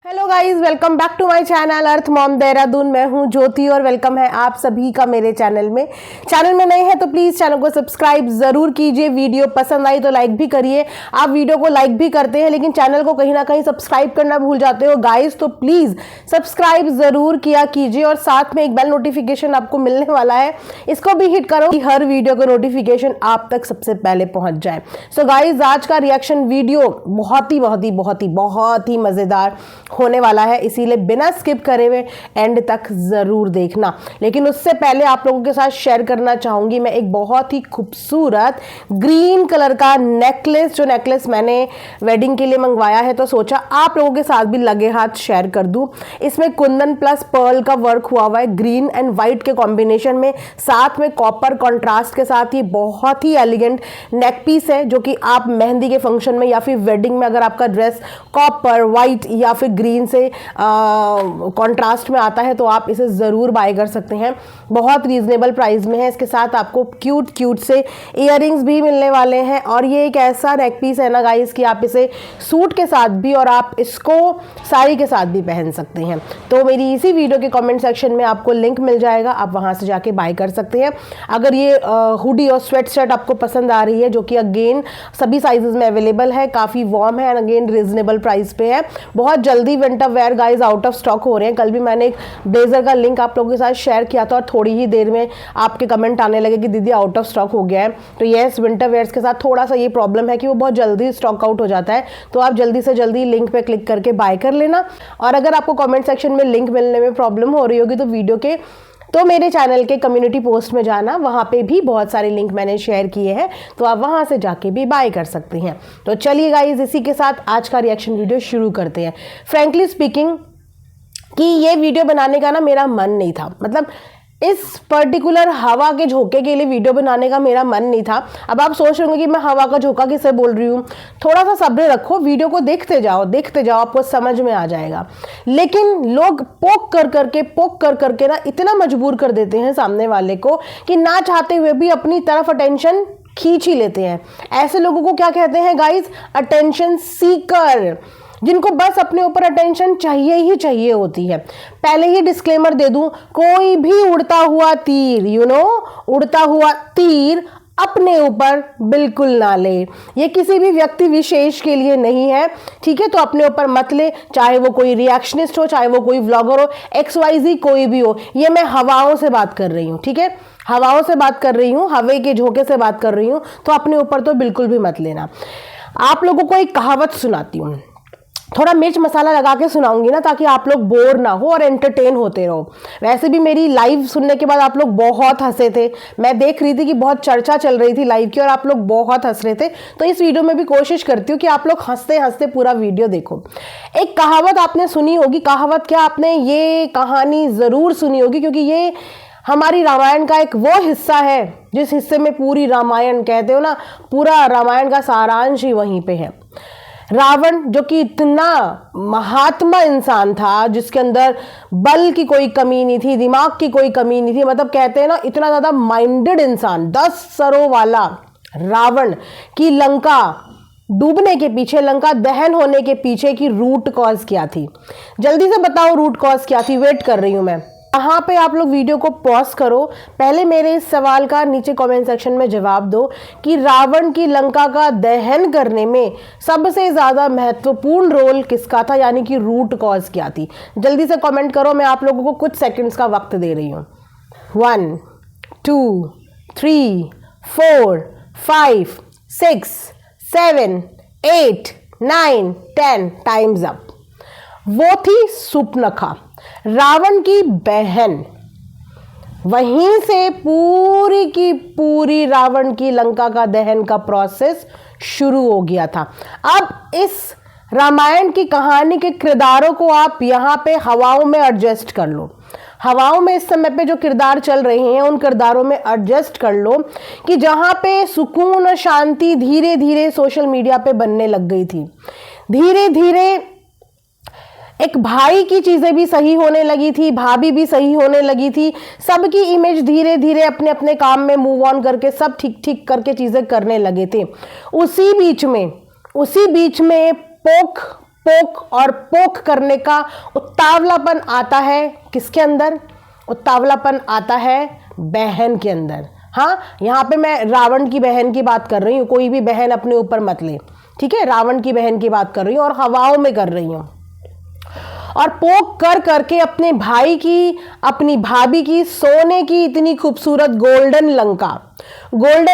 Hello guys, welcome back to my channel earth mom Dehradun. मैं हूं ज्योति और वेलकम है आप सभी का मेरे चैनल में नए हैं तो प्लीज चैनल को सब्सक्राइब जरूर कीजिए। वीडियो पसंद आई तो लाइक भी करिए। आप वीडियो को लाइक भी करते हैं लेकिन चैनल को कहीं ना कहीं सब्सक्राइब करना भूल जाते हो गाइस, तो प्लीज सब्सक्राइब जरूर किया कीजिए और साथ में एक बेल नोटिफिकेशन आपको मिलने वाला है, इसको भी हिट करो कि हर वीडियो का नोटिफिकेशन आप तक सबसे पहले पहुंच जाए। सो गाइस, आज का रिएक्शन वीडियो बहुत ही मजेदार होने वाला है, इसीलिए बिना स्किप करे हुए एंड तक जरूर देखना। लेकिन उससे पहले आप लोगों के साथ शेयर करना चाहूंगी मैं एक बहुत ही खूबसूरत ग्रीन कलर का नेकलेस, जो नेकलेस मैंने वेडिंग के लिए मंगवाया है, तो सोचा आप लोगों के साथ भी लगे हाथ शेयर कर दूं। इसमें कुंदन प्लस पर्ल का वर्क हुआ हुआ है, ग्रीन एंड व्हाइट के कॉम्बिनेशन में, साथ में कॉपर कॉन्ट्रास्ट के साथ। ये बहुत ही एलिगेंट नेक पीस है जो कि आप मेहंदी के फंक्शन में या फिर वेडिंग में, अगर आपका ड्रेस कॉपर व्हाइट या फिर ग्रीन से कॉन्ट्रास्ट में आता है तो आप इसे ज़रूर बाय कर सकते हैं। बहुत रीजनेबल प्राइस में है। इसके साथ आपको क्यूट से इयररिंग्स भी मिलने वाले हैं और ये एक ऐसा नेक पीस है ना गाइस कि आप इसे सूट के साथ भी और आप इसको साड़ी के साथ भी पहन सकते हैं। तो मेरी इसी वीडियो के कमेंट सेक्शन में आपको लिंक मिल जाएगा, आप वहां से जाके बाय कर सकते हैं। अगर ये हुडी और स्वेट शर्ट आपको पसंद आ रही है, जो कि अगेन सभी साइजेस में अवेलेबल है, काफ़ी वार्म है एंड अगेन रीजनेबल प्राइस पे है। बहुत जल्दी winter wear guys out of stock हो रहे हैं। कल भी मैंने एक ब्लेजर का लिंक आप लोगों के साथ शेयर किया था और थोड़ी ही देर में आपके कमेंट आने लगे कि दीदी आउट ऑफ स्टॉक हो गया है। तो यस, विंटर वेयर्स के साथ थोड़ा सा ये प्रॉब्लम है कि वो बहुत जल्दी स्टॉक आउट हो जाता है, तो आप जल्दी से जल्दी लिंक पे क्लिक करके बाय कर लेना। और अगर आपको कमेंट सेक्शन में लिंक मिलने में प्रॉब्लम हो रही होगी तो वीडियो के तो मेरे चैनल के कम्युनिटी पोस्ट में जाना, वहाँ पे भी बहुत सारे लिंक मैंने शेयर किए हैं, तो आप वहाँ से जाके भी बाय कर सकते हैं। तो चलिए गाइज, इसी के साथ आज का रिएक्शन वीडियो शुरू करते हैं। फ्रैंकली स्पीकिंग कि ये वीडियो बनाने का ना मेरा मन नहीं था, मतलब इस पर्टिकुलर हवा के झोंके के लिए वीडियो बनाने का मेरा मन नहीं था। अब आप सोच रहे होंगे कि मैं हवा का झोंका किससे बोल रही हूँ, थोड़ा सा सब्र रखो, वीडियो को देखते जाओ आपको समझ में आ जाएगा। लेकिन लोग पोक कर करके ना इतना मजबूर कर देते हैं सामने वाले को कि ना चाहते हुए भी अपनी तरफ अटेंशन खींच ही लेते हैं। ऐसे लोगों को क्या कहते हैं गाइज? अटेंशन सीकर, जिनको बस अपने ऊपर अटेंशन चाहिए ही चाहिए होती है। पहले ही डिस्क्लेमर दे दूं, कोई भी उड़ता हुआ तीर उड़ता हुआ तीर अपने ऊपर बिल्कुल ना ले। ये किसी भी व्यक्ति विशेष के लिए नहीं है, ठीक है? तो अपने ऊपर मत ले, चाहे वो कोई रिएक्शनिस्ट हो, चाहे वो कोई व्लॉगर हो, XYZ कोई भी हो। ये मैं हवाओं से बात कर रही हूँ, ठीक है? हवाओं से बात कर रही हूँ, हवा के झोंके से बात कर रही हूँ, तो अपने ऊपर तो बिल्कुल भी मत लेना। आप लोगों को एक कहावत सुनाती हूँ, थोड़ा मिर्च मसाला लगा के सुनाऊंगी ना, ताकि आप लोग बोर ना हो और एंटरटेन होते रहो। वैसे भी मेरी लाइव सुनने के बाद आप लोग बहुत हंसे थे, मैं देख रही थी कि बहुत चर्चा चल रही थी लाइव की और आप लोग बहुत हंस रहे थे। तो इस वीडियो में भी कोशिश करती हूँ कि आप लोग हंसते हंसते पूरा वीडियो देखो। एक कहावत आपने सुनी होगी, कहावत क्या, आपने ये कहानी जरूर सुनी होगी, क्योंकि ये हमारी रामायण का एक वो हिस्सा है जिस हिस्से में पूरी रामायण, कहते हो ना, पूरा रामायण का सारांश ही वहीं पे है। रावण, जो कि इतना महात्मा इंसान था, जिसके अंदर बल की कोई कमी नहीं थी, दिमाग की कोई कमी नहीं थी, मतलब कहते हैं ना इतना ज़्यादा माइंडेड इंसान, 10 सरों वाला रावण की लंका डूबने के पीछे, लंका दहन होने के पीछे की रूट कॉज क्या थी? जल्दी से बताओ रूट कॉज क्या थी, वेट कर रही हूं मैं। यहाँ पे आप लोग वीडियो को पॉज करो, पहले मेरे इस सवाल का नीचे कमेंट सेक्शन में जवाब दो कि रावण की लंका का दहन करने में सबसे ज़्यादा महत्वपूर्ण रोल किसका था, यानी कि रूट कॉज क्या थी? जल्दी से कमेंट करो, मैं आप लोगों को कुछ सेकंड्स का वक्त दे रही हूँ। 1 2 3 4 5 6 7 8 9 10, टाइम्स अप। वो थी सुपनखा, रावण की बहन। वहीं से पूरी की पूरी रावण की लंका का दहन का प्रोसेस शुरू हो गया था। अब इस रामायण की कहानी के किरदारों को आप यहाँ पे हवाओं में एडजस्ट कर लो। हवाओं में इस समय पे जो किरदार चल रहे हैं उन किरदारों में एडजस्ट कर लो कि जहाँ पे सुकून और शांति धीरे धीरे सोशल मीडिया पे बनने लग गई थी, धीरे धीरे एक भाई की चीजें भी सही होने लगी थी, भाभी भी सही होने लगी थी, सबकी इमेज धीरे धीरे अपने अपने काम में मूव ऑन करके सब ठीक ठीक करके चीजें करने लगे थे। उसी बीच में पोक पोक और पोक करने का उतावलापन आता है किसके अंदर? उतावलापन आता है बहन के अंदर। हाँ, यहाँ पे मैं रावण की बहन की बात कर रही हूँ, कोई भी बहन अपने ऊपर मत ले, ठीक है? रावण की बहन की बात कर रही हूँ और हवाओं में कर रही हूँ। और पोक कर करके अपने भाई की, अपनी भाभी की सोने की इतनी खूबसूरत गोल्डन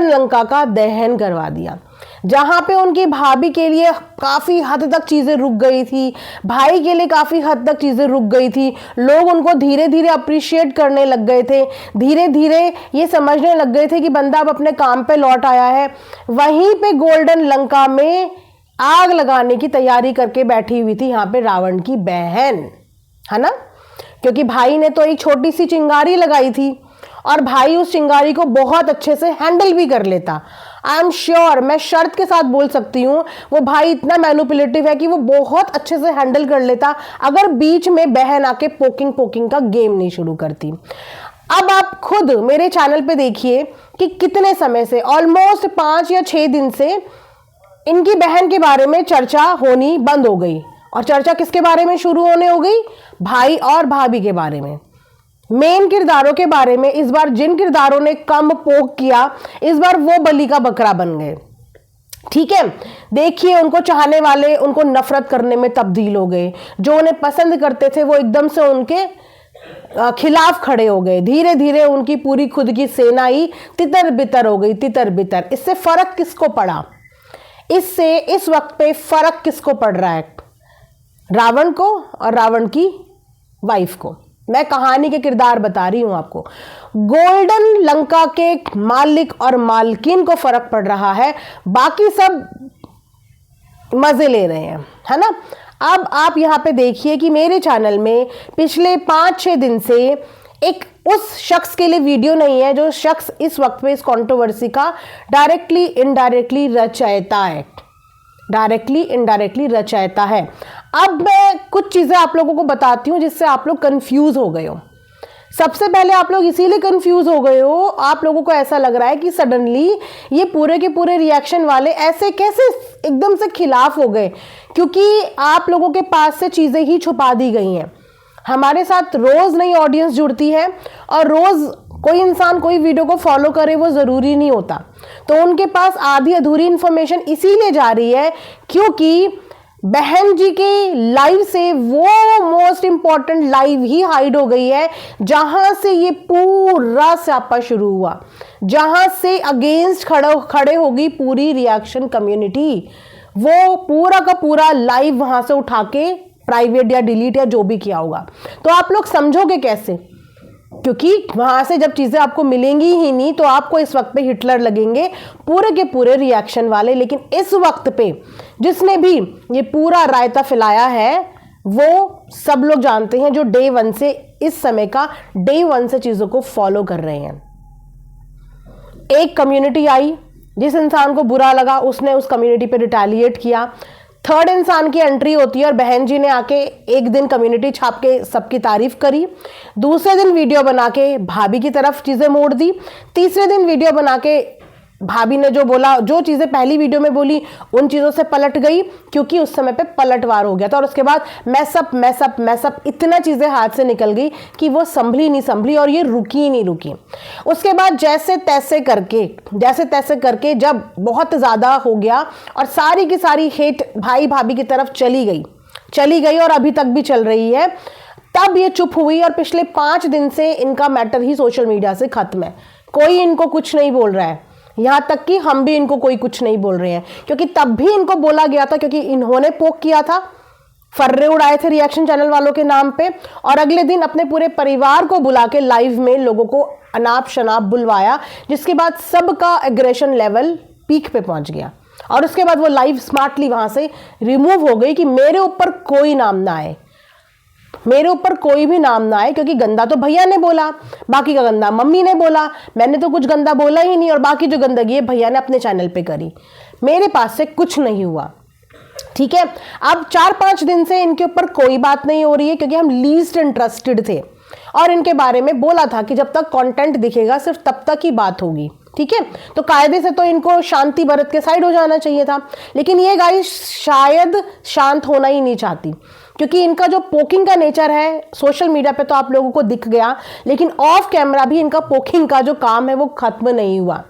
लंका का दहन करवा दिया, जहां पे उनकी भाभी के लिए काफी हद तक चीजें रुक गई थी, भाई के लिए काफी हद तक चीजें रुक गई थी। लोग उनको धीरे धीरे अप्रिशिएट करने लग गए थे, धीरे धीरे ये समझने लग गए थे कि बंदा अब अपने काम पे लौट आया है। वहीं पे गोल्डन लंका में आग लगाने की तैयारी करके बैठी हुई थी यहाँ पे रावण की बहन, है ना? क्योंकि भाई ने तो एक छोटी सी चिंगारी लगाई थी और भाई उस चिंगारी को बहुत अच्छे से हैंडल भी कर लेता। आई एम श्योर, मैं शर्त के साथ बोल सकती हूँ, वो भाई इतना मैनिपुलेटिव है कि वो बहुत अच्छे से हैंडल कर लेता अगर बीच में बहन आके पोकिंग का गेम नहीं शुरू करती। अब आप खुद मेरे चैनल पे देखिए कि कितने समय से, ऑलमोस्ट 5 या 6 दिन से इनकी बहन के बारे में चर्चा होनी बंद हो गई। और चर्चा किसके बारे में शुरू होने हो गई? भाई और भाभी के बारे में, मेन किरदारों के बारे में। इस बार जिन किरदारों ने कम पोक किया, इस बार वो बलि का बकरा बन गए, ठीक है? देखिए, उनको चाहने वाले उनको नफरत करने में तब्दील हो गए, जो उन्हें पसंद करते थे वो एकदम से उनके खिलाफ खड़े हो गए। धीरे धीरे उनकी पूरी खुद की सेना ही तितर बितर हो गई, तितर बितर। इससे फर्क किसको पड़ा? इससे इस वक्त पे फर्क किसको पड़ रहा है? रावण को और रावण की वाइफ को। मैं कहानी के किरदार बता रही हूं आपको। गोल्डन लंका के मालिक और मालकिन को फर्क पड़ रहा है, बाकी सब मजे ले रहे हैं, है ना? अब आप यहां पे देखिए कि मेरे चैनल में पिछले 5-6 दिन से एक उस शख्स के लिए वीडियो नहीं है जो शख्स इस वक्त पे इस कंट्रोवर्सी का डायरेक्टली इनडायरेक्टली रचयिता है, डायरेक्टली इनडायरेक्टली रचयिता है। अब मैं कुछ चीजें आप लोगों को बताती हूं जिससे आप लोग कंफ्यूज हो गए हो। सबसे पहले आप लोग इसीलिए कंफ्यूज हो गए हो, आप लोगों को ऐसा लग रहा है कि सडनली ये पूरे के पूरे रिएक्शन वाले ऐसे कैसे एकदम से खिलाफ हो गए, क्योंकि आप लोगों के पास से चीजें ही छुपा दी गई हैं। हमारे साथ रोज नई ऑडियंस जुड़ती है और रोज कोई इंसान कोई वीडियो को फॉलो करे वो जरूरी नहीं होता, तो उनके पास आधी अधूरी इंफॉर्मेशन इसीलिए जा रही है क्योंकि बहन जी के लाइव से वो मोस्ट इंपॉर्टेंट लाइव ही हाइड हो गई है, जहां से ये पूरा स्यापा शुरू हुआ, जहां से अगेंस्ट खड़े होगी पूरी रिएक्शन कम्युनिटी। वो पूरा का पूरा लाइव वहां से उठा के प्राइवेट या डिलीट या जो भी किया होगा। तो आप लोग समझोगे कैसे? क्योंकि वहां से जब चीजें आपको मिलेंगी ही नहीं तो आपको इस वक्त पे हिटलर लगेंगे पूरे के पूरे रिएक्शन वाले। लेकिन इस वक्त पे जिसने भी ये पूरा रायता फैलाया है वो सब लोग जानते हैं, जो डे 1 से इस समय का डे 1 से चीजों को फॉलो कर रहे हैं। एक कम्युनिटी आई, जिस इंसान को बुरा लगा उसने उस कम्युनिटी पे रिटेलिएट किया। थर्ड इंसान की एंट्री होती है और बहन जी ने आके एक दिन कम्युनिटी छाप के सबकी तारीफ करी, दूसरे दिन वीडियो बना के भाभी की तरफ चीजें मोड़ दी, तीसरे दिन वीडियो बना के भाभी ने जो बोला, जो चीजें पहली वीडियो में बोली उन चीजों से पलट गई, क्योंकि उस समय पे पलटवार हो गया था। और उसके बाद मैसअप इतना चीजें हाथ से निकल गई कि वो संभली और ये रुकी नहीं रुकी। उसके बाद जैसे तैसे करके जब बहुत ज्यादा हो गया और सारी की सारी हेट भाई भाभी की तरफ चली गई और अभी तक भी चल रही है, तब ये चुप हुई। और पिछले 5 दिन से इनका मैटर ही सोशल मीडिया से खत्म है, कोई इनको कुछ नहीं बोल रहा है, यहां तक कि हम भी इनको कोई कुछ नहीं बोल रहे हैं। क्योंकि तब भी इनको बोला गया था, क्योंकि इन्होंने पोक किया था, फर्रे उड़ाए थे रिएक्शन चैनल वालों के नाम पे, और अगले दिन अपने पूरे परिवार को बुला के लाइव में लोगों को अनाप शनाप बुलवाया, जिसके बाद सबका एग्रेशन लेवल पीक पे पहुंच गया। और उसके बाद वो लाइव स्मार्टली वहां से रिमूव हो गई कि मेरे ऊपर कोई नाम ना आए, मेरे ऊपर कोई भी नाम ना आए, क्योंकि गंदा तो भैया ने बोला, बाकी का गंदा मम्मी ने बोला, मैंने तो कुछ गंदा बोला ही नहीं, और बाकी जो गंदगी है भैया ने अपने चैनल पे करी, मेरे पास से कुछ नहीं हुआ। ठीक है, अब 4-5 दिन से इनके ऊपर कोई बात नहीं हो रही है, क्योंकि हम लीस्ट इंटरेस्टेड थे और इनके बारे में बोला था कि जब तक कंटेंट दिखेगा सिर्फ तब तक ही बात होगी। ठीक है, तो कायदे से तो इनको शांति बरत के साइड हो जाना चाहिए था, लेकिन ये गाइस शायद शांत होना ही नहीं चाहती, क्योंकि इनका जो पोकिंग का नेचर है सोशल मीडिया पे तो आप लोगों को दिख गया, लेकिन ऑफ कैमरा भी इनका पोकिंग का जो काम है वो खत्म नहीं हुआ।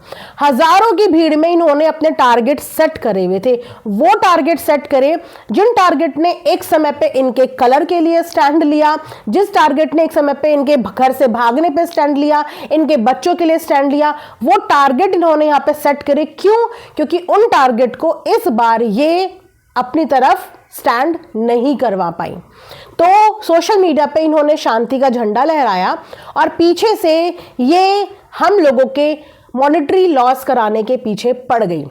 हजारों की भीड़ में इन्होंने अपने टारगेट सेट करे हुए थे। वो टारगेट सेट करे जिन टारगेट ने एक समय पे इनके कलर के लिए स्टैंड लिया, जिस टारगेट ने एक समय पे इनके घर से भागने पे स्टैंड लिया, इनके बच्चों के लिए स्टैंड लिया, वो टारगेट इन्होंने यहाँ पे सेट करे। क्यों? क्योंकि उन टारगेट को इस बार ये अपनी तरफ स्टैंड नहीं करवा पाई। तो सोशल मीडिया पे इन्होंने शांति का झंडा लहराया और पीछे से ये हम लोगों के मॉनेटरी लॉस कराने के पीछे पड़ गई।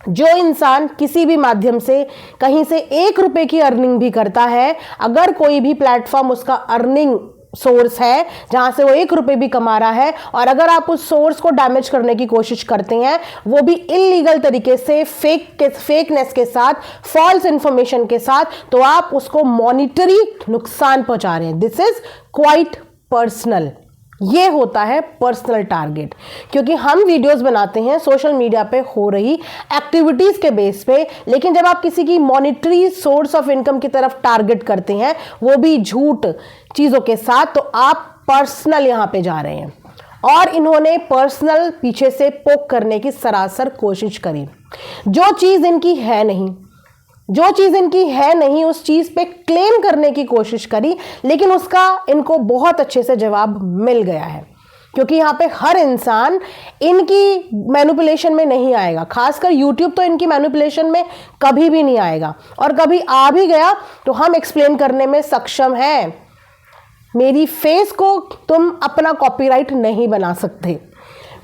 जो इंसान किसी भी माध्यम से कहीं से 1 रुपए की अर्निंग भी करता है, अगर कोई भी प्लेटफॉर्म उसका अर्निंग सोर्स है जहां से वो 1 रुपए भी कमा रहा है, और अगर आप उस सोर्स को डैमेज करने की कोशिश करते हैं, वो भी इलीगल तरीके से फेकनेस के साथ, फॉल्स इंफॉर्मेशन के साथ, तो आप उसको मॉनिटरी नुकसान पहुंचा रहे हैं। This is quite personal. ये होता है पर्सनल टारगेट, क्योंकि हम वीडियोस बनाते हैं सोशल मीडिया पे हो रही एक्टिविटीज के बेस पे, लेकिन जब आप किसी की मॉनिटरी सोर्स ऑफ इनकम की तरफ टारगेट करते हैं, वो भी झूठ चीजों के साथ, तो आप पर्सनल यहां पे जा रहे हैं। और इन्होंने पर्सनल पीछे से पोक करने की सरासर कोशिश करी। जो चीज इनकी है नहीं, जो चीज इनकी है नहीं, उस चीज पे क्लेम करने की कोशिश करी, लेकिन उसका इनको बहुत अच्छे से जवाब मिल गया है। क्योंकि यहाँ पे हर इंसान इनकी मैनिपुलेशन में नहीं आएगा, खासकर यूट्यूब तो इनकी मैनिपुलेशन में कभी भी नहीं आएगा, और कभी आ भी गया तो हम एक्सप्लेन करने में सक्षम हैं। मेरी फेस को तुम अपना कॉपीराइट नहीं बना सकते,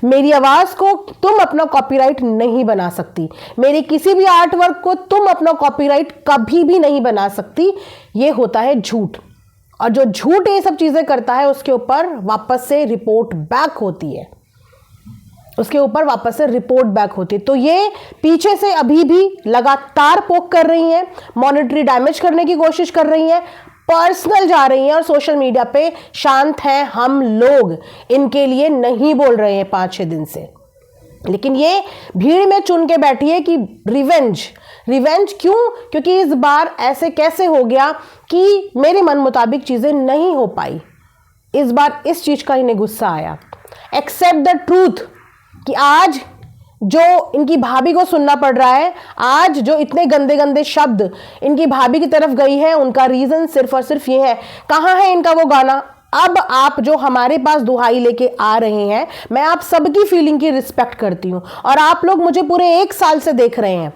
मेरी आवाज को तुम अपना कॉपीराइट नहीं बना सकती, मेरे किसी भी आर्ट वर्क को तुम अपना कॉपीराइट कभी भी नहीं बना सकती। ये होता है झूठ, और जो झूठ ये सब चीजें करता है उसके ऊपर वापस से रिपोर्ट बैक होती है, उसके ऊपर वापस से रिपोर्ट बैक होती है। तो ये पीछे से अभी भी लगातार पोक कर रही हैं, मॉनेटरी डैमेज करने की कोशिश कर रही हैं, पर्सनल जा रही हैं, और सोशल मीडिया पे शांत हैं हम लोग, इनके लिए नहीं बोल रहे हैं 5-6 दिन से। लेकिन ये भीड़ में चुन के बैठी है कि रिवेंज क्यों? क्योंकि इस बार ऐसे कैसे हो गया कि मेरे मन मुताबिक चीजें नहीं हो पाई। इस बार इस चीज का इन्हें गुस्सा आया। एक्सेप्ट द ट्रूथ कि आज जो इनकी भाभी को सुनना पड़ रहा है, आज जो इतने गंदे गंदे शब्द इनकी भाभी की तरफ गई है, उनका रीजन सिर्फ और सिर्फ ये है। कहाँ है इनका वो गाना? अब आप जो हमारे पास दुहाई लेके आ रहे हैं, मैं आप सबकी फीलिंग की रिस्पेक्ट करती हूँ, और आप लोग मुझे पूरे 1 साल से देख रहे हैं,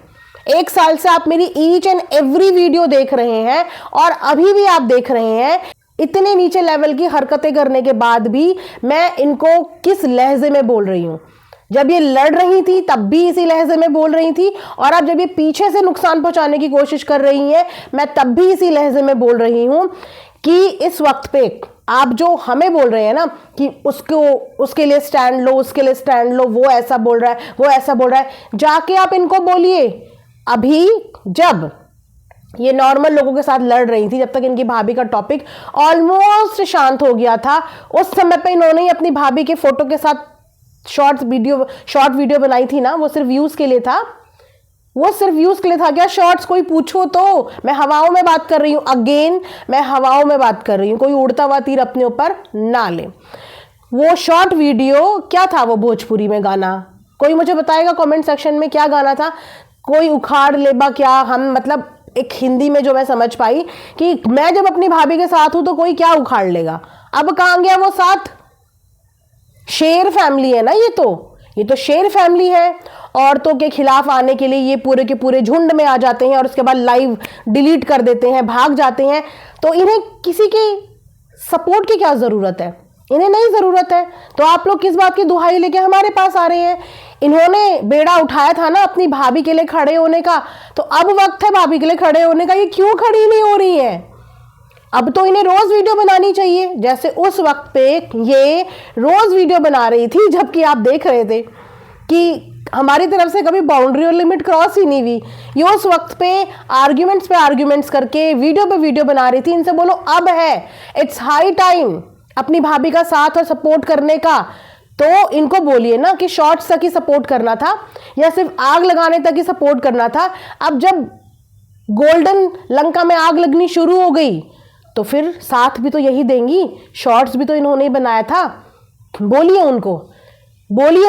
1 साल से आप मेरी ईच एंड एवरी वीडियो देख रहे हैं, और अभी भी आप देख रहे हैं। इतने नीचे लेवल की हरकतें करने के बाद भी मैं इनको किस लहजे में बोल रही हूँ। जब ये लड़ रही थी तब भी इसी लहजे में बोल रही थी, और अब जब ये पीछे से नुकसान पहुंचाने की कोशिश कर रही है, मैं तब भी इसी लहजे में बोल रही हूं कि इस वक्त पे आप जो हमें बोल रहे हैं ना कि उसके लिए स्टैंड लो, उसके लिए स्टैंड लो, वो ऐसा बोल रहा है, वो ऐसा बोल रहा है, जाके आप इनको बोलिए। अभी जब ये नॉर्मल लोगों के साथ लड़ रही थी, जब तक इनकी भाभी का टॉपिक ऑलमोस्ट शांत हो गया था, उस समय पे इन्होंने ही अपनी भाभी के फोटो के साथ शॉर्ट वीडियो बनाई थी ना, वो सिर्फ व्यूज के लिए था। वो सिर्फ व्यूज के लिए था क्या? शॉर्ट्स कोई पूछो तो मैं हवाओं में बात कर रही हूं, अगेन मैं हवाओं में बात कर रही हूं, कोई उड़ता हुआ तीर अपने ऊपर ना ले। वो शॉर्ट वीडियो क्या था? वो भोजपुरी में गाना, कोई मुझे बताएगा कमेंट सेक्शन में क्या गाना था? कोई उखाड़ लेबा क्या? हम मतलब एक हिंदी में जो मैं समझ पाई कि मैं जब अपनी भाभी के साथ हूं तो कोई क्या उखाड़ लेगा। अब कहां गया वो साथ? शेर फैमिली है ना, ये तो शेर फैमिली है। औरतों के खिलाफ आने के लिए ये पूरे के पूरे झुंड में आ जाते हैं और उसके बाद लाइव डिलीट कर देते हैं, भाग जाते हैं। तो इन्हें किसी के सपोर्ट की क्या जरूरत है? इन्हें नहीं जरूरत है। तो आप लोग किस बात की दुहाई लेके हमारे पास आ रहे हैं? इन्होंने बेड़ा उठाया था ना अपनी भाभी के लिए खड़े होने का, तो अब वक्त है भाभी के लिए खड़े होने का। ये क्यों खड़ी नहीं हो रही है? अब तो इन्हें रोज वीडियो बनानी चाहिए, जैसे उस वक्त पे ये रोज वीडियो बना रही थी, जबकि आप देख रहे थे कि हमारी तरफ से कभी बाउंड्री और लिमिट क्रॉस ही नहीं हुई। ये उस वक्त पे आर्ग्यूमेंट्स करके वीडियो पे वीडियो बना रही थी। इनसे बोलो अब है, इट्स हाई टाइम अपनी भाभी का साथ और सपोर्ट करने का। तो इनको बोलिए ना कि शॉर्ट्स तक ही सपोर्ट करना था या सिर्फ आग लगाने तक ही सपोर्ट करना था। अब जब गोल्डन लंका में आग लगनी शुरू हो गई तो फिर साथ भी तो यही देंगी, शॉर्ट्स भी तो इन्होंने ही बनाया था। बोलिए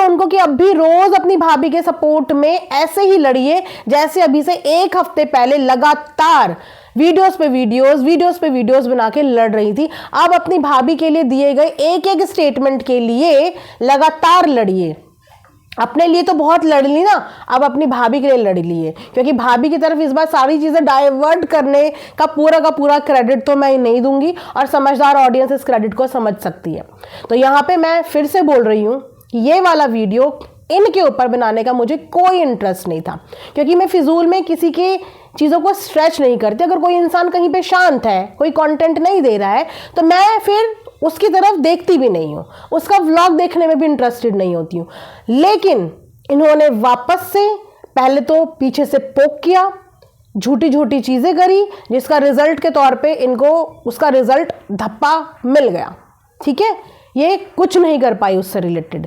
उनको कि अब भी रोज अपनी भाभी के सपोर्ट में ऐसे ही लड़िए जैसे अभी से एक हफ्ते पहले लगातार वीडियोस पे वीडियोस बना के लड़ रही थी। अब अपनी भाभी के लिए दिए गए एक एक स्टेटमेंट के लिए लगातार लड़िए। अपने लिए तो बहुत लड़ ली ना, अब अपनी भाभी के लिए लड़ लिए, क्योंकि भाभी की तरफ इस बार सारी चीजें डाइवर्ट करने का पूरा क्रेडिट तो मैं नहीं दूंगी और समझदार ऑडियंस इस क्रेडिट को समझ सकती है। तो यहाँ पे मैं फिर से बोल रही हूँ कि ये वाला वीडियो इनके ऊपर बनाने का मुझे कोई इंटरेस्ट नहीं था, क्योंकि मैं फिजूल में किसी की चीज़ों को स्ट्रेच नहीं करती। अगर कोई इंसान कहीं पे शांत है, कोई कंटेंट नहीं दे रहा है, तो मैं फिर उसकी तरफ देखती भी नहीं हूँ, उसका व्लॉग देखने में भी इंटरेस्टेड नहीं होती हूँ। लेकिन इन्होंने वापस से पहले तो पीछे से पोक किया, झूठी चीज़ें करी, जिसका रिजल्ट के तौर पे इनको उसका रिजल्ट धप्पा मिल गया। ठीक है, ये कुछ नहीं कर पाई उससे रिलेटेड।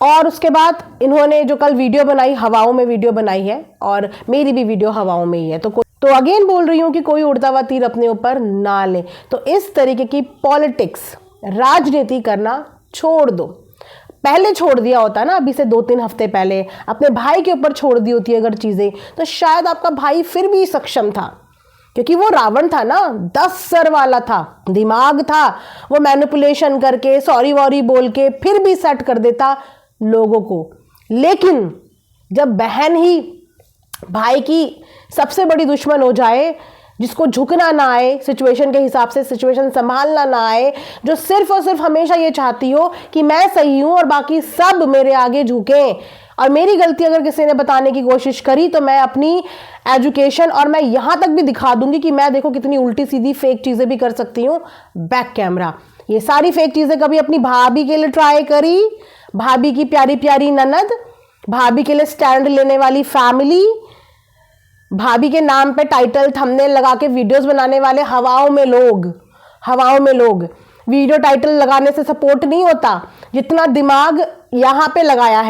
और उसके बाद इन्होंने जो कल वीडियो बनाई, हवाओं में वीडियो बनाई है, और मेरी भी वीडियो हवाओं में ही है। तो अगेन बोल रही हूँ कि कोई उड़ता हुआ तीर अपने ऊपर ना ले। तो इस तरीके की पॉलिटिक्स, राजनीति करना छोड़ दो। पहले छोड़ दिया होता ना, अभी से 2-3 हफ्ते पहले अपने भाई के ऊपर छोड़ दी होती अगर चीज़ें, तो शायद आपका भाई फिर भी सक्षम था, क्योंकि वो रावण था ना, 10 सर वाला था, दिमाग था, वो मैनिपुलेशन करके सॉरी वॉरी बोल के फिर भी सेट कर देता लोगों को। लेकिन जब बहन ही भाई की सबसे बड़ी दुश्मन हो जाए, जिसको झुकना ना आए, सिचुएशन के हिसाब से सिचुएशन संभालना ना आए, जो सिर्फ और सिर्फ हमेशा ये चाहती हो कि मैं सही हूं और बाकी सब मेरे आगे झुकें, और मेरी गलती अगर किसी ने बताने की कोशिश करी तो मैं अपनी एजुकेशन और मैं यहां तक भी दिखा दूंगी कि मैं देखो कितनी उल्टी सीधी फेक चीजें भी कर सकती हूँ बैक कैमरा। ये सारी फेक चीजें कभी अपनी भाभी के लिए ट्राई करी, भाभी की प्यारी प्यारी ननद, भाभी के लिए स्टैंड लेने वाली फैमिली, भाभी के नाम पे टाइटल थंबनेल लगा के वीडियोस बनाने वाले हवाओं में लोग। वीडियो टाइटल लगाने से सपोर्ट नहीं होता। जितना दिमाग यहाँ पे लगाया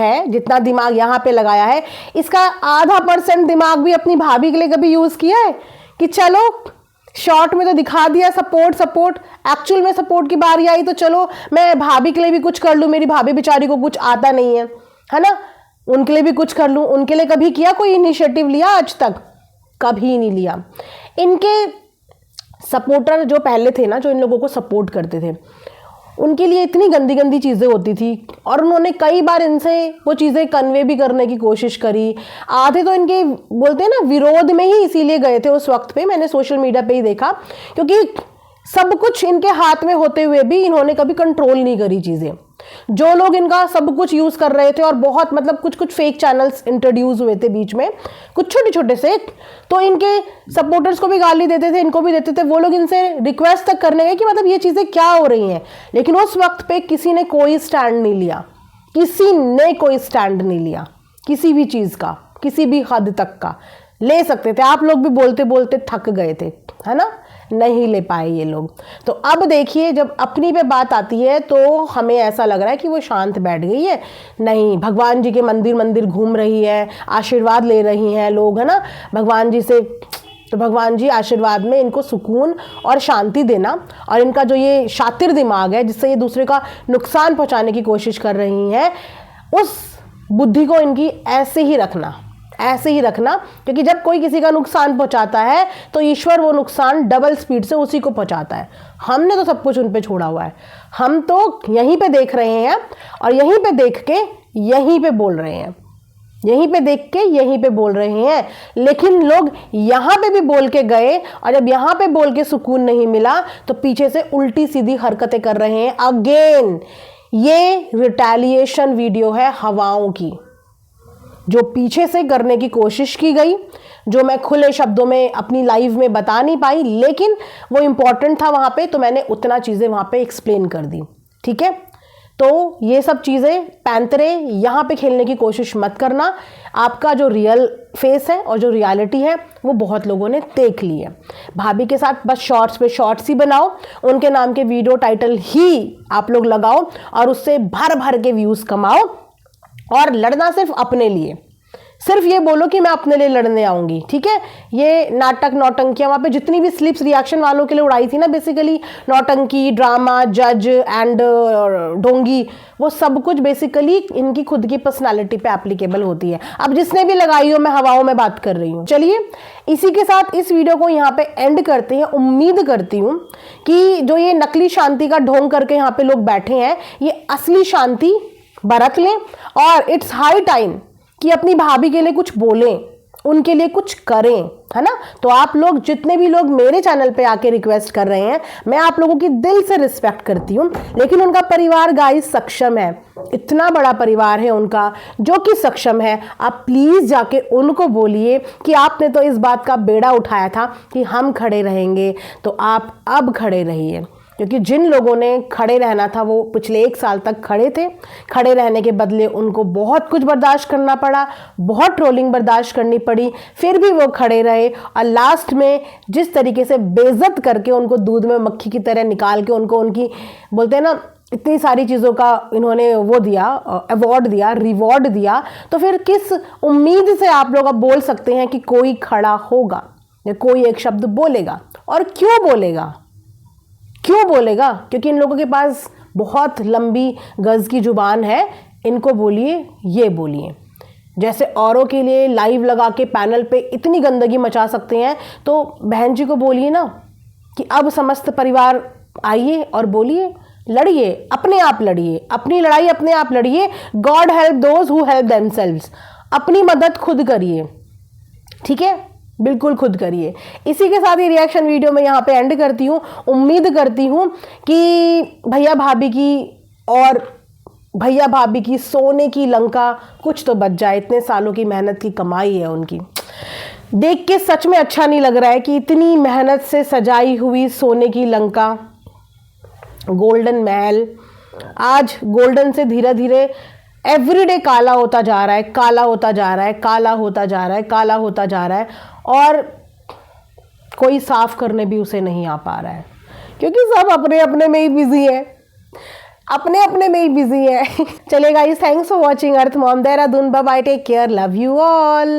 है, इसका 0.5% दिमाग भी अपनी भाभी के लिए कभी यूज किया है कि चलो शॉर्ट में तो दिखा दिया सपोर्ट, एक्चुअल में सपोर्ट की बारी आई तो चलो मैं भाभी के लिए भी कुछ कर लूं, मेरी भाभी बेचारी को कुछ आता नहीं है ना, उनके लिए भी कुछ कर लूं। उनके लिए कभी किया कोई इनिशिएटिव लिया? आज तक कभी नहीं लिया। इनके सपोर्टर जो पहले थे ना, जो इन लोगों को सपोर्ट करते थे, उनके लिए इतनी गंदी चीज़ें होती थी और उन्होंने कई बार इनसे वो चीज़ें कन्वे भी करने की कोशिश करी। आधे तो इनके बोलते हैं ना विरोध में ही इसीलिए गए थे उस वक्त पे, मैंने सोशल मीडिया पे ही देखा, क्योंकि सब कुछ इनके हाथ में होते हुए भी इन्होंने कभी कंट्रोल नहीं करी चीज़ें। जो लोग इनका सब कुछ यूज़ कर रहे थे और बहुत मतलब कुछ फेक चैनल्स इंट्रोड्यूस हुए थे बीच में, कुछ छोटे से, तो इनके सपोर्टर्स को भी गाली देते थे, इनको भी देते थे। वो लोग इनसे रिक्वेस्ट तक करने गए कि मतलब ये चीज़ें क्या हो रही हैं, लेकिन उस वक्त पे किसी ने कोई स्टैंड नहीं लिया, किसी भी चीज़ का, किसी भी हद तक का। ले सकते थे, आप लोग भी बोलते बोलते थक गए थे, है ना, नहीं ले पाए ये लोग। तो अब देखिए जब अपनी पे बात आती है तो हमें ऐसा लग रहा है कि वो शांत बैठ गई है। नहीं, भगवान जी के मंदिर घूम रही है, आशीर्वाद ले रही हैं लोग, है ना, भगवान जी से। तो भगवान जी आशीर्वाद में इनको सुकून और शांति देना, और इनका जो ये शातिर दिमाग है जिससे ये दूसरे का नुकसान पहुंचाने की कोशिश कर रही हैं, उस बुद्धि को इनकी ऐसे ही रखना, क्योंकि जब कोई किसी का नुकसान पहुंचाता है तो ईश्वर वो नुकसान डबल स्पीड से उसी को पहुंचाता है। हमने तो सब कुछ उन पे छोड़ा हुआ है, हम तो यहीं पे देख रहे हैं और यहीं पे देख के यहीं पे बोल रहे हैं, यहीं पे देख के यहीं पे बोल रहे हैं। लेकिन लोग यहाँ पे भी बोल के गए और जब यहाँ पे बोल के सुकून नहीं मिला तो पीछे से उल्टी सीधी हरकतें कर रहे हैं। अगेन ये रिटेलिएशन वीडियो है हवाओं की, जो पीछे से करने की कोशिश की गई, जो मैं खुले शब्दों में अपनी लाइव में बता नहीं पाई, लेकिन वो इम्पॉर्टेंट था वहाँ पे, तो मैंने उतना चीज़ें वहाँ पे एक्सप्लेन कर दी। ठीक है, तो ये सब चीज़ें पैंतरे यहाँ पे खेलने की कोशिश मत करना। आपका जो रियल फेस है और जो रियलिटी है वो बहुत लोगों ने देख ली है। भाभी के साथ बस शॉर्ट्स पे शॉर्ट्स ही बनाओ, उनके नाम के वीडियो टाइटल ही आप लोग लगाओ और उससे भर भर के व्यूज़ कमाओ। और लड़ना सिर्फ अपने लिए, सिर्फ ये बोलो कि मैं अपने लिए लड़ने आऊंगी, ठीक है। ये नाटक नौटंकियां वहां पे जितनी भी स्लिप्स रिएक्शन वालों के लिए उड़ाई थी ना, बेसिकली नौटंकी, ड्रामा, जज एंड ढोंगी, वो सब कुछ बेसिकली इनकी खुद की पर्सनालिटी पे एप्लीकेबल होती है। अब जिसने भी लगाई हो, मैं हवाओं में बात कर रही हूँ। चलिए इसी के साथ इस वीडियो को यहाँ पे एंड करते हैं। उम्मीद करती हूँ कि जो ये नकली शांति का ढोंग करके यहाँ पे लोग बैठे हैं, ये असली शांति बरत लें। और इट्स हाई टाइम कि अपनी भाभी के लिए कुछ बोलें, उनके लिए कुछ करें, है ना। तो आप लोग जितने भी लोग मेरे चैनल पे आके रिक्वेस्ट कर रहे हैं, मैं आप लोगों की दिल से रिस्पेक्ट करती हूँ, लेकिन उनका परिवार गाइस सक्षम है, इतना बड़ा परिवार है उनका जो कि सक्षम है। आप प्लीज जाके उनको बोलिए कि आपने तो इस बात का बेड़ा उठाया था कि हम खड़े रहेंगे, तो आप अब खड़े रहिए। क्योंकि जिन लोगों ने खड़े रहना था वो पिछले 1 साल तक खड़े थे। खड़े रहने के बदले उनको बहुत कुछ बर्दाश्त करना पड़ा, बहुत ट्रोलिंग बर्दाश्त करनी पड़ी, फिर भी वो खड़े रहे। और लास्ट में जिस तरीके से बेइज्जत करके उनको दूध में मक्खी की तरह निकाल के उनको उनकी बोलते हैं ना इतनी सारी चीज़ों का इन्होंने वो दिया, अवार्ड दिया, रिवॉर्ड दिया, तो फिर किस उम्मीद से आप लोग अब बोल सकते हैं कि कोई खड़ा होगा या कोई एक शब्द बोलेगा। और क्यों बोलेगा, क्यों बोलेगा? क्योंकि इन लोगों के पास बहुत लंबी गज की जुबान है। इनको बोलिए, ये बोलिए। जैसे औरों के लिए लाइव लगा के पैनल पे इतनी गंदगी मचा सकते हैं, तो बहन जी को बोलिए ना कि अब समस्त परिवार आइए और बोलिए, लड़िए, अपने आप लड़िए, अपनी लड़ाई अपने आप लड़िए। God help those who help themselves. अपनी मदद खुद करिए, ठीक है, बिल्कुल खुद करिए। इसी के साथ ही रिएक्शन वीडियो में यहाँ पे एंड करती हूँ। उम्मीद करती हूँ कि भैया भाभी की सोने की लंका कुछ तो बच जाए। इतने सालों की मेहनत की कमाई है उनकी, देख के सच में अच्छा नहीं लग रहा है कि इतनी मेहनत से सजाई हुई सोने की लंका, गोल्डन महल, आज गोल्डन से धीरे धीरे एवरीडे काला होता जा रहा है, काला होता जा रहा है, काला होता जा रहा है, काला होता जा रहा है, और कोई साफ करने भी उसे नहीं आ पा रहा है, क्योंकि सब अपने अपने में ही बिजी है, अपने अपने में ही बिजी है। चलिए guys, thanks for watching earth mom Dehradun. Bye bye, take care, love you all.